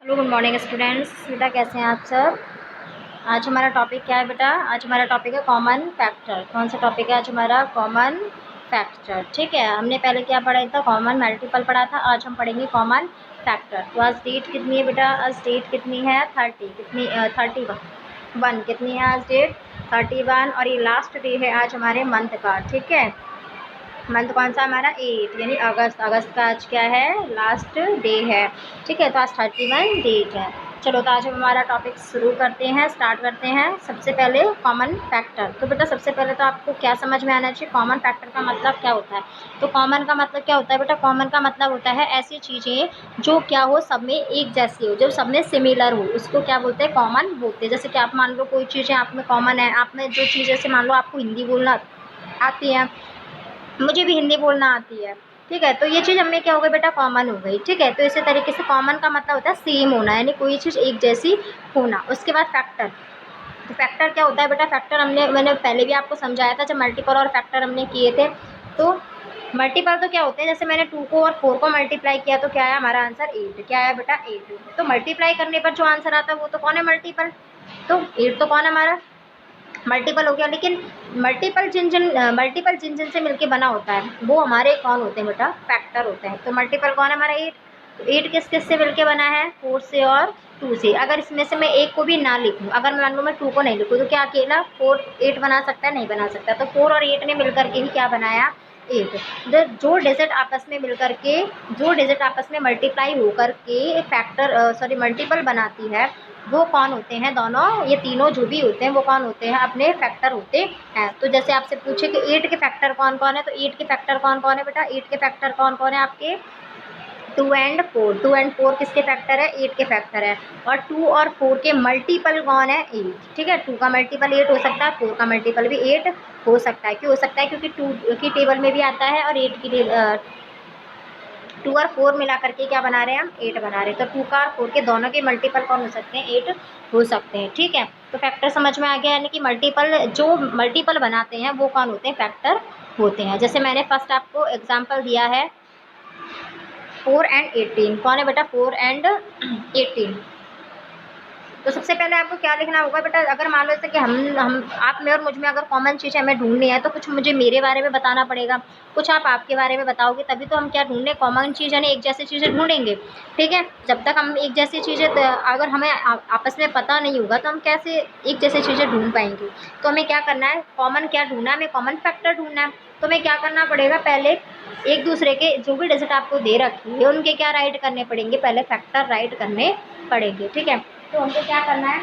Hello good morning students. बेटा कैसे हैं आप सब। आज हमारा टॉपिक क्या है बेटा? आज हमारा टॉपिक है कॉमन फैक्टर। कौन सा टॉपिक है आज हमारा? Common factor. ठीक है, हमने पहले क्या पढ़ा था? कॉमन मल्टीपल पढ़ा था। आज हम पढ़ेंगे कॉमन फैक्टर। तो आज डेट कितनी है बेटा? आज डेट कितनी है? 30। कितनी? 31। कितनी है आज डेट? 31। और ये लास्ट डे है आज हमारे मंथ का। ठीक है, मंथ कौन सा हमारा? 8 यानी अगस्त। अगस्त का आज क्या है? लास्ट डे है। ठीक है, तो आज 31 डेट है। चलो, तो आज हम हमारा टॉपिक शुरू करते हैं, स्टार्ट करते हैं। सबसे पहले कॉमन फैक्टर। तो बेटा सबसे पहले तो आपको क्या समझ में आना चाहिए? कॉमन फैक्टर का मतलब क्या होता है? तो कॉमन का मतलब क्या होता है बेटा? कॉमन का मतलब होता है ऐसी चीज़ें जो क्या हो, सब में एक जैसी हो, जो सब में सिमिलर हो, उसको क्या बोलते हैं? कॉमन बोलते हैं। जैसे कि आप मान लो कोई चीज़ें आप में कॉमन है, आप में जो चीज़, जैसे मान लो आपको हिंदी बोलना आती है, मुझे भी हिंदी बोलना आती है। ठीक है, तो ये चीज़ हमें क्या हो गई बेटा? कॉमन हो गई। ठीक है, तो इसी तरीके से कॉमन का मतलब होता है सेम होना, यानी कोई चीज़ एक जैसी होना। उसके बाद फैक्टर। तो फैक्टर क्या होता है बेटा? फैक्टर मैंने पहले भी आपको समझाया था जब मल्टीपल और फैक्टर हमने किए थे। तो मल्टीपल तो क्या होते हैं? जैसे मैंने 2 को और 4 को मल्टीप्लाई किया तो क्या है हमारा आंसर? 8। क्या है बेटा? 8। तो मल्टीप्लाई करने पर जो आंसर आता है वो तो कौन है? मल्टीपल। तो 8 तो कौन है हमारा? मल्टीपल हो गया। लेकिन मल्टीपल जिन जिन से मिलके बना होता है वो हमारे कौन होते हैं बेटा? फैक्टर होते हैं। तो मल्टीपल कौन है हमारा? 8। तो 8 किस किस से मिलके बना है? 4 से और 2 से। अगर इसमें से मैं एक को भी ना लिखूं, अगर मान लो मैं 2 को नहीं लिखूं, तो क्या अकेला 4 8 बना सकता है? नहीं बना सकता। तो 4 और 8 ने मिलकर के ही क्या बनाया? 8। जो डिजिट आपस में मिलकर के, जो डिजिट आपस में मल्टीप्लाई होकर के फैक्टर सॉरी मल्टीपल बनाती है, वो कौन होते हैं? दोनों, ये तीनों जो भी होते हैं वो कौन होते हैं? अपने फैक्टर होते हैं। तो जैसे आपसे पूछे कि 8 के फैक्टर कौन कौन है, तो 8 के फैक्टर कौन कौन है बेटा? 8 के फैक्टर कौन कौन है आपके? 2 एंड 4। 2 एंड 4 किसके फैक्टर है? 8 के फैक्टर है। और 2 और 4 के मल्टीपल कौन है? 8। ठीक है, 2 का मल्टीपल 8 हो सकता है, 4 का मल्टीपल भी 8 हो सकता है। क्यों हो सकता है? क्योंकि 2 की टेबल में भी आता है और 8 की 2 और 4 मिला करके क्या बना रहे हैं? हम 8 बना रहे हैं। तो 2 का और 4 के दोनों के मल्टीपल कौन हो सकते हैं? 8 हो सकते हैं। ठीक है, तो फैक्टर समझ में आ गया, यानी कि मल्टीपल, जो मल्टीपल बनाते हैं वो कौन होते हैं? फैक्टर होते हैं। जैसे मैंने फर्स्ट आपको एग्जाम्पल दिया है 4 एंड 18। कौन है बेटा? 4 एंड 18। तो सबसे पहले आपको क्या लिखना होगा बेटा? अगर मान लो जैसे कि हम आप में और मुझ में अगर कॉमन चीज़ हमें ढूंढनी है, तो कुछ मुझे मेरे बारे में बताना पड़ेगा, कुछ आप आपके बारे में बताओगे, तभी तो हम क्या ढूंढने? कॉमन चीज़ यानी एक जैसी चीज़ें ढूंढेंगे। ठीक है, जब तक हम एक जैसी चीज़ें अगर हमें आपस में पता नहीं होगा तो हम कैसे एक जैसी चीज़ें ढूंढ पाएंगे? तो हमें क्या करना है? कॉमन क्या ढूंढना है? हमें कॉमन फैक्टर ढूंढना है। तो हमें क्या करना पड़ेगा? पहले एक दूसरे के जो भी डिजिट आपको दे रखी है उनके क्या राइट करने पड़ेंगे? पहले फैक्टर राइट करने पड़ेंगे। ठीक है, तो हमको क्या करना है?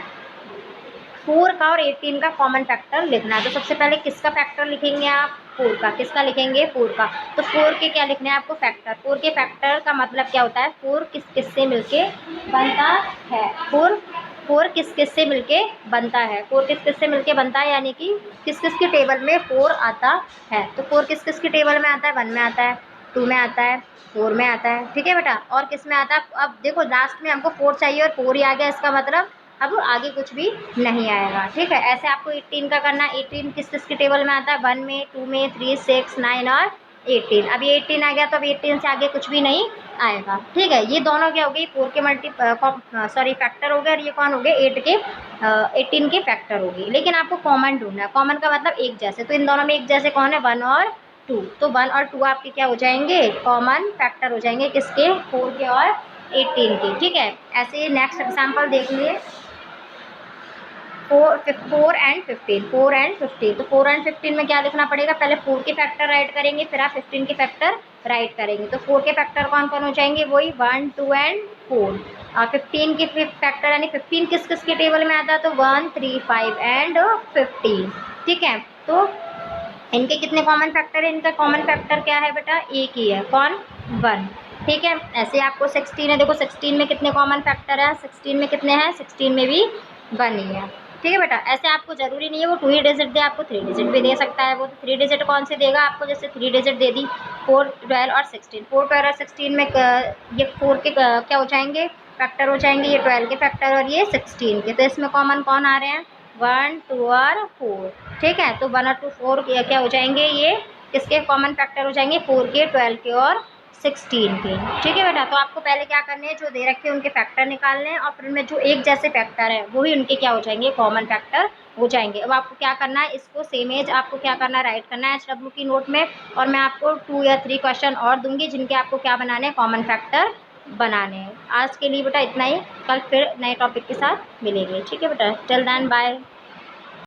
4 का और 18 का कॉमन फैक्टर लिखना है। तो सबसे पहले किसका फैक्टर लिखेंगे आप? 4 का। किसका लिखेंगे? 4 का। तो 4 के क्या लिखना है आपको? फैक्टर। 4 के फैक्टर का मतलब क्या होता है? 4 किस किस से मिलके बनता है? 4 किस किस से मिलके बनता है? 4 किस किस से मिलके बनता है, यानी कि किस किस की टेबल में 4 आता है? तो 4 किस किस की टेबल में आता है? 1 में आता है, 2 में आता है, 4 में आता है। ठीक है बेटा, और किस में आता है? अब देखो लास्ट में हमको 4 चाहिए और 4 ही आ गया, इसका मतलब अब आगे कुछ भी नहीं आएगा। ठीक है, ऐसे आपको 18 का करना है। 18 किस किस की टेबल में आता है? 1 में, 2 में, 3, 6, 9 और 18। अब ये 18 आ गया, तो अब 18 से आगे कुछ भी नहीं आएगा। ठीक है, ये दोनों क्या हो गई? 4 के फैक्टर हो गए, और ये कौन हो गए? 18 के फैक्टर हो गए। लेकिन आपको कॉमन ढूंढना है। कॉमन का मतलब एक जैसे, तो इन दोनों में एक जैसे कौन है? 1 और 2। तो 1 और 2 आपके क्या हो जाएंगे? कॉमन फैक्टर हो जाएंगे। किसके? 4 के और 18 के। ठीक है, ऐसे नेक्स्ट एग्जाम्पल देख लिए। 4 एंड 15। 4 एंड 15। तो 4 एंड 15 में क्या लिखना पड़ेगा? पहले 4 के फैक्टर राइट करेंगे, फिर आप 15 के फैक्टर राइट करेंगे। तो 4 के फैक्टर कौन कौन हो जाएंगे? वही 1, 2 एंड 4। और 15 के फैक्टर, यानी 15 किस किस के टेबल में आता है? तो 1, 3, 5 एंड 15। ठीक है, तो इनके कितने कॉमन फैक्टर है? इनका कॉमन फैक्टर क्या है बेटा? एक ही है। कौन? 1। ठीक है, ऐसे आपको 16 है, देखो 16 में कितने कॉमन फैक्टर है? 16 में कितने हैं? 16 में भी 1 ही है। ठीक है बेटा, ऐसे आपको जरूरी नहीं है वो 2 ही डिजिट दे, आपको 3 डिजिट भी दे सकता है। वो 3 डिजिट कौन से देगा आपको? जैसे 3 डिजिट दे दी 4, 12 और 16। 4, 12 और 16 में ये 4 के क्या हो जाएंगे? फैक्टर हो जाएंगे। ये 12 के फैक्टर और ये 16 के। तो इसमें कॉमन कौन आ रहे हैं? 1, 2 और 4। ठीक है, तो 1 और 2 4 क्या हो जाएंगे? ये किसके कॉमन फैक्टर हो जाएंगे? 4 के, 12 के और 16 की। ठीक है बेटा, तो आपको पहले क्या करने हैं, जो दे रखे हैं उनके फैक्टर निकालने हैं और फिर उनमें जो एक जैसे फैक्टर है वो ही उनके क्या हो जाएंगे, कॉमन फैक्टर हो जाएंगे। अब आपको क्या करना है, इसको सेम एज आपको क्या करना है, राइट करना है HW की नोट में, और मैं आपको 2 या 3 क्वेश्चन और दूंगी जिनके आपको क्या बनाने हैं, कॉमन फैक्टर बनाने हैं। आज के लिए बेटा इतना ही, कल फिर नए टॉपिक के साथ मिलेंगे। ठीक है बेटा, टिल देन बाय।